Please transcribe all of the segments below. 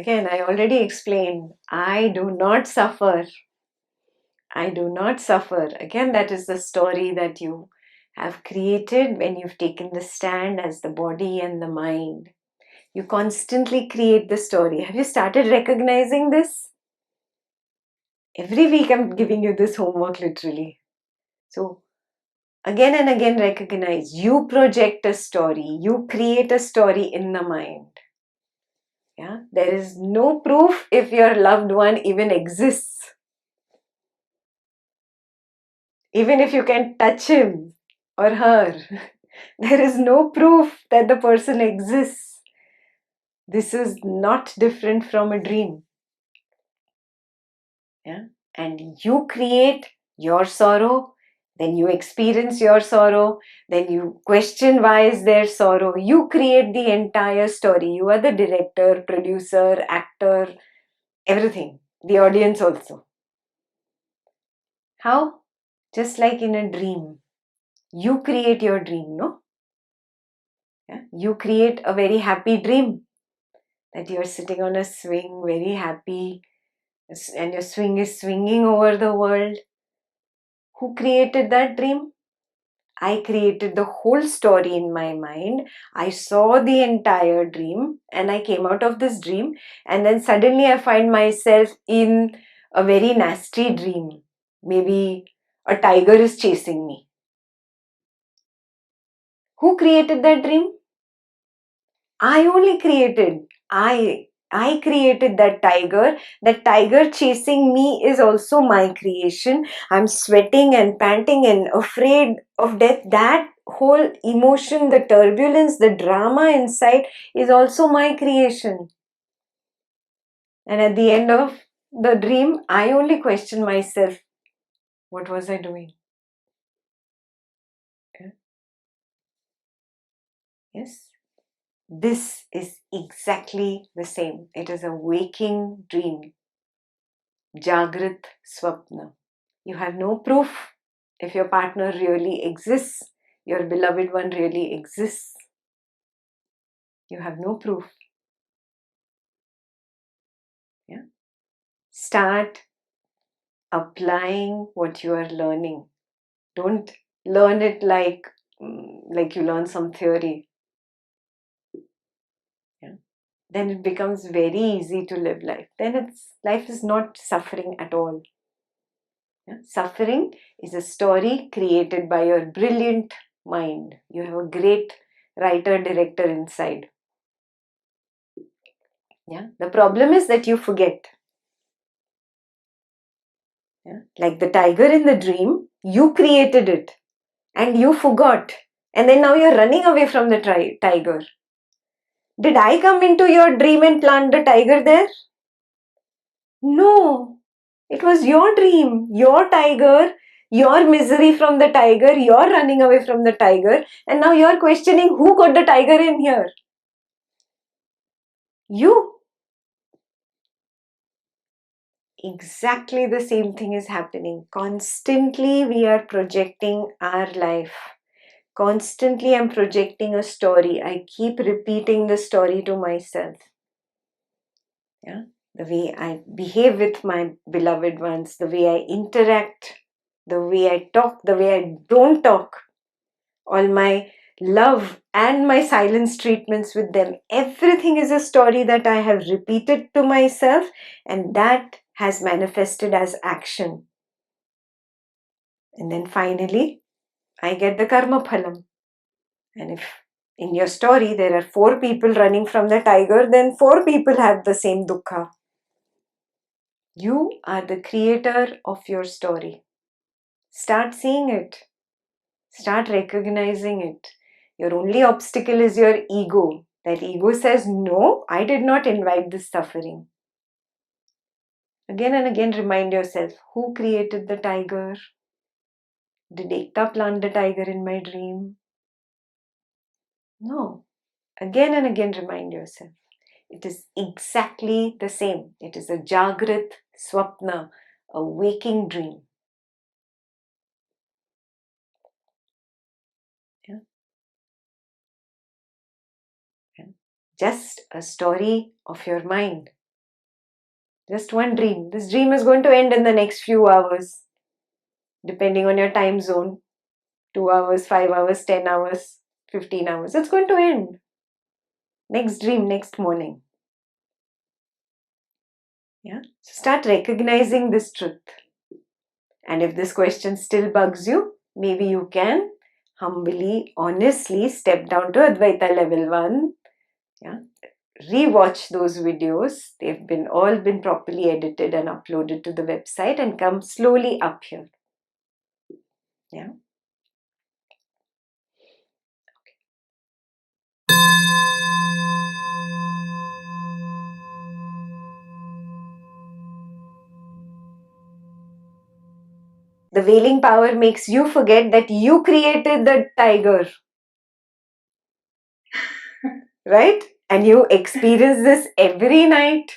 Again, I already explained, I do not suffer. I do not suffer. Again, that is the story that you have created when you've taken the stand as the body and the mind. You constantly create the story. Have you started recognizing this? Every week I'm giving you this homework literally. So again and again recognize, you project a story, you create a story in the mind. Yeah, there is no proof if your loved one even exists. Even if you can touch him or her, there is no proof that the person exists. This is not different from a dream. Yeah? And you create your sorrow, then you experience your sorrow, then you question why is there sorrow. You create the entire story. You are the director, producer, actor, everything. The audience also. How? Just like in a dream. You create your dream, no? Yeah? You create a very happy dream that you are sitting on a swing, very happy, and your swing is swinging over the world. Who created that dream? I created the whole story in my mind. I saw the entire dream and I came out of this dream, and then suddenly I find myself in a very nasty dream. Maybe a tiger is chasing me. Who created that dream? I only created. I created that tiger. That tiger chasing me is also my creation. I'm sweating and panting and afraid of death. That whole emotion, the turbulence, the drama inside is also my creation. And at the end of the dream, I only question myself, what was I doing? Yes. This is exactly the same. It is a waking dream. Jagrat Swapna. You have no proof if your partner really exists, your beloved one really exists. You have no proof. Yeah? Start applying what you are learning. Don't learn it like you learn some theory. Yeah? Then it becomes very easy to live life. Then life is not suffering at all. Yeah? Suffering is a story created by your brilliant mind. You have a great writer, director inside. Yeah? The problem is that you forget. Yeah? Like the tiger in the dream, you created it and you forgot. And then now you're running away from the tiger. Did I come into your dream and plant the tiger there? No. It was your dream, your tiger, your misery from the tiger, you're running away from the tiger, and now you're questioning who got the tiger in here. You. Exactly the same thing is happening. Constantly we are projecting our life. Constantly I'm projecting a story. I keep repeating the story to myself. Yeah? The way I behave with my beloved ones, the way I interact, the way I talk, the way I don't talk, all my love and my silence treatments with them. Everything is a story that I have repeated to myself, and that has manifested as action. And then finally, I get the karma phalam. And if in your story there are 4 people running from the tiger, then 4 people have the same dukkha. You are the creator of your story. Start seeing it. Start recognizing it. Your only obstacle is your ego. That ego says, no, I did not invite this suffering. Again and again remind yourself, who created the tiger? Did Ekta plant the tiger in my dream? No. Again and again remind yourself. It is exactly the same. It is a Jagrat Swapna, a waking dream. Yeah? Yeah? Just a story of your mind. Just one dream. This dream is going to end in the next few hours, depending on your time zone. 2 hours, 5 hours, 10 hours, 15 hours. It's going to end. Next dream, next morning. Yeah. So start recognizing this truth. And if this question still bugs you, maybe you can humbly, honestly step down to Advaita level 1. Yeah. Rewatch those videos. They've all been properly edited and uploaded to the website, and come slowly up here. Yeah. The wailing power makes you forget that you created the tiger. Right? And you experience this every night.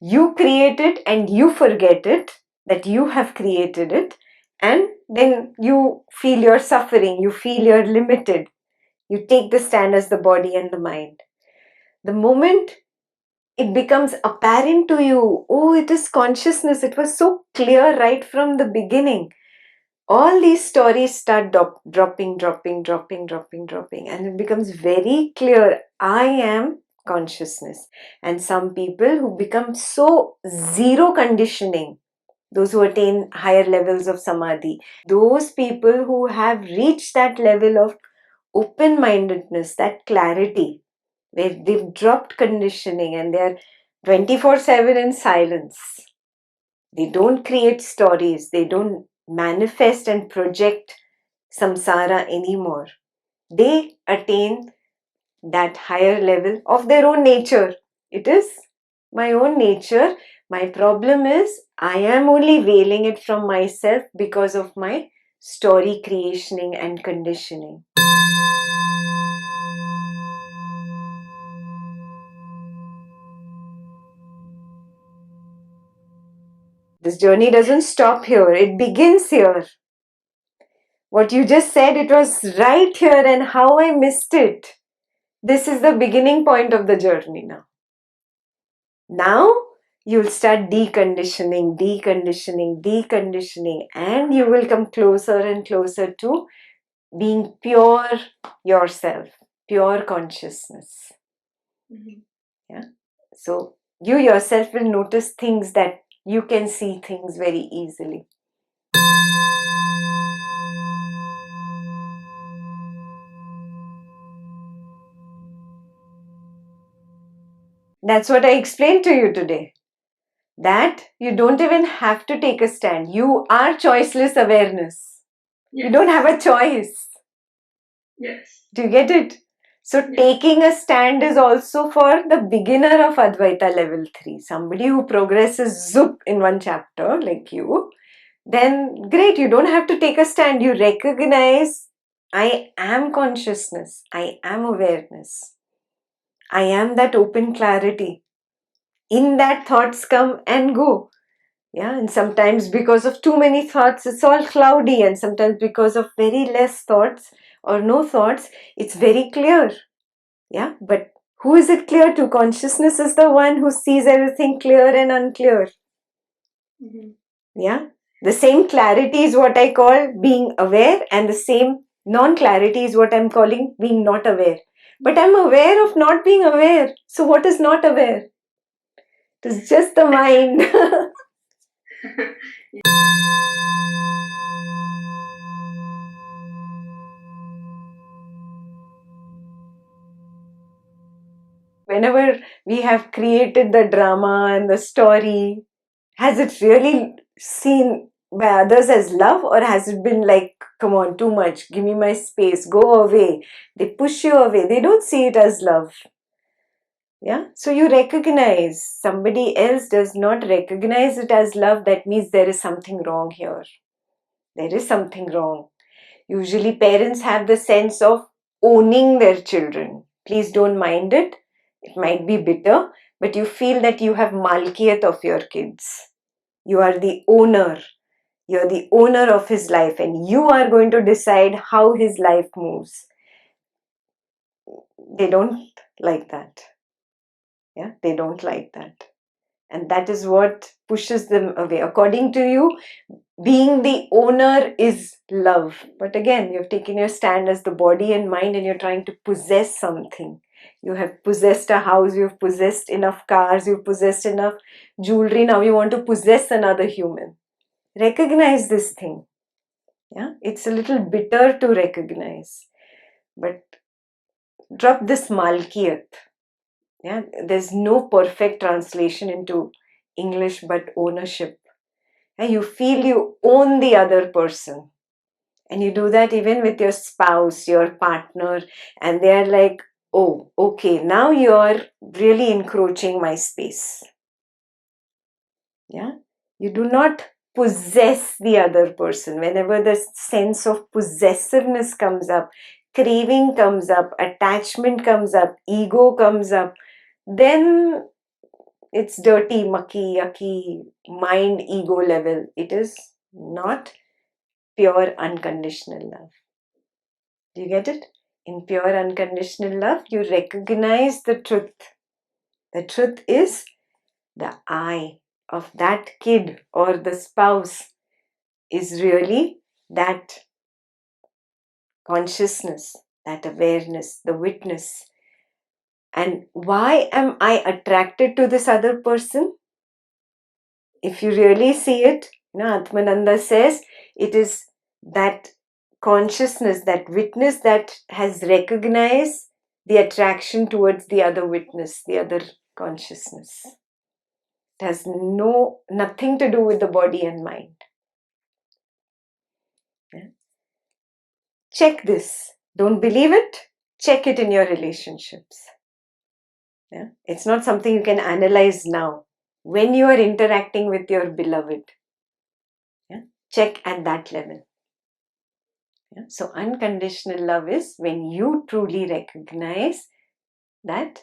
You create it and you forget it, that you have created it. And then you feel you're suffering. You feel you're limited. You take the stand as the body and the mind. The moment it becomes apparent to you, oh, it is consciousness. It was so clear right from the beginning. All these stories start dropping, and it becomes very clear, I am consciousness. And some people who become so zero conditioning, those who attain higher levels of samadhi, those people who have reached that level of open-mindedness, that clarity, where they've dropped conditioning and they're 24/7 in silence. They don't create stories. They don't manifest and project samsara anymore. They attain that higher level of their own nature. It is my own nature. My problem is I am only veiling it from myself because of my story creationing and conditioning. This journey doesn't stop here. It begins here. What you just said, it was right here, and how I missed it. This is the beginning point of the journey now. Now you'll start deconditioning, and you will come closer and closer to being pure yourself, pure consciousness. Mm-hmm. Yeah. So you yourself will notice things that you can see things very easily. That's what I explained to you today. That you don't even have to take a stand. You are choiceless awareness. Yes. You don't have a choice. Yes. Do you get it? So yes. Taking a stand is also for the beginner of Advaita level 3. Somebody who progresses zoop in one chapter like you. Then great, you don't have to take a stand. You recognize, I am consciousness. I am awareness. I am that open clarity. In that thoughts come and go. Yeah, and sometimes because of too many thoughts, it's all cloudy, and sometimes because of very less thoughts or no thoughts, it's very clear. Yeah, but who is it clear to? Consciousness is the one who sees everything clear and unclear. Mm-hmm. Yeah, the same clarity is what I call being aware, and the same non-clarity is what I'm calling being not aware. But I'm aware of not being aware. So what is not aware? It's just the mind. Whenever we have created the drama and the story, has it really seen by others as love, or has it been like, come on, too much, give me my space, go away? They push you away. They don't see it as love. Yeah, so you recognize somebody else does not recognize it as love. That means there is something wrong here. There is something wrong. Usually parents have the sense of owning their children. Please don't mind it. It might be bitter, but you feel that you have malkiyat of your kids. You are the owner. You're the owner of his life, and you are going to decide how his life moves. They don't like that. Yeah, they don't like that. And that is what pushes them away. According to you, being the owner is love. But again, you've taken your stand as the body and mind, and you're trying to possess something. You have possessed a house, you've possessed enough cars, you've possessed enough jewelry. Now you want to possess another human. Recognize this thing. Yeah, it's a little bitter to recognize, but drop this malkiyat. Yeah, there's no perfect translation into English but ownership. Yeah, you feel you own the other person, and you do that even with your spouse, your partner, and they're like, oh, okay, now you're really encroaching my space. Yeah, you do not possess the other person. Whenever the sense of possessiveness comes up, craving comes up, attachment comes up, ego comes up, then it's dirty, mucky, yucky, mind ego level. It is not pure unconditional love. Do you get it? In pure unconditional love, you recognize the truth. The truth is the I of that kid or the spouse is really that consciousness, that awareness, the witness. And why am I attracted to this other person? If you really see it, Atmananda says it is that consciousness, that witness that has recognized the attraction towards the other witness, the other consciousness. It has nothing to do with the body and mind. Yeah. Check this. Don't believe it? Check it in your relationships. Yeah. It's not something you can analyze now. When you are interacting with your beloved, yeah, check at that level. Yeah. So unconditional love is when you truly recognize that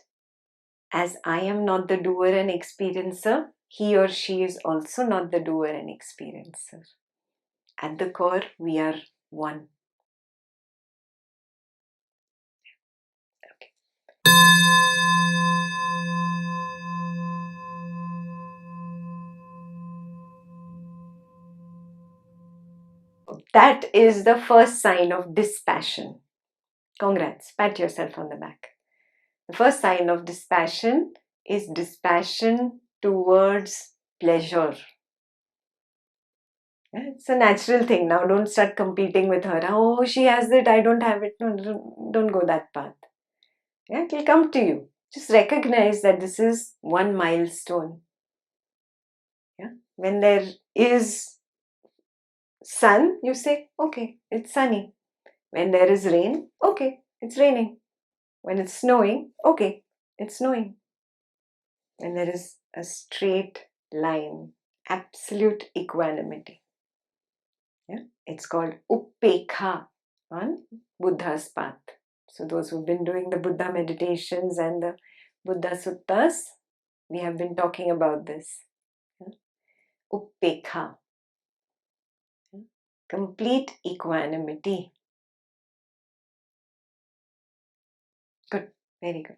as I am not the doer and experiencer, he or she is also not the doer and experiencer. At the core, we are one. Okay. That is the first sign of dispassion. Congrats, pat yourself on the back. The first sign of dispassion is dispassion towards pleasure. It's a natural thing. Now don't start competing with her. Oh, she has it, I don't have it. No, don't go that path. Yeah, it will come to you. Just recognize that this is one milestone. Yeah. When there is sun, you say, okay, it's sunny. When there is rain, okay, it's raining. When it's snowing, okay, it's snowing. When there is a straight line, absolute equanimity. Yeah? It's called Upekha on Buddha's path. So those who've been doing the Buddha meditations and the Buddha suttas, we have been talking about this. Yeah? Upekha. Yeah? Complete equanimity. Good. Very good.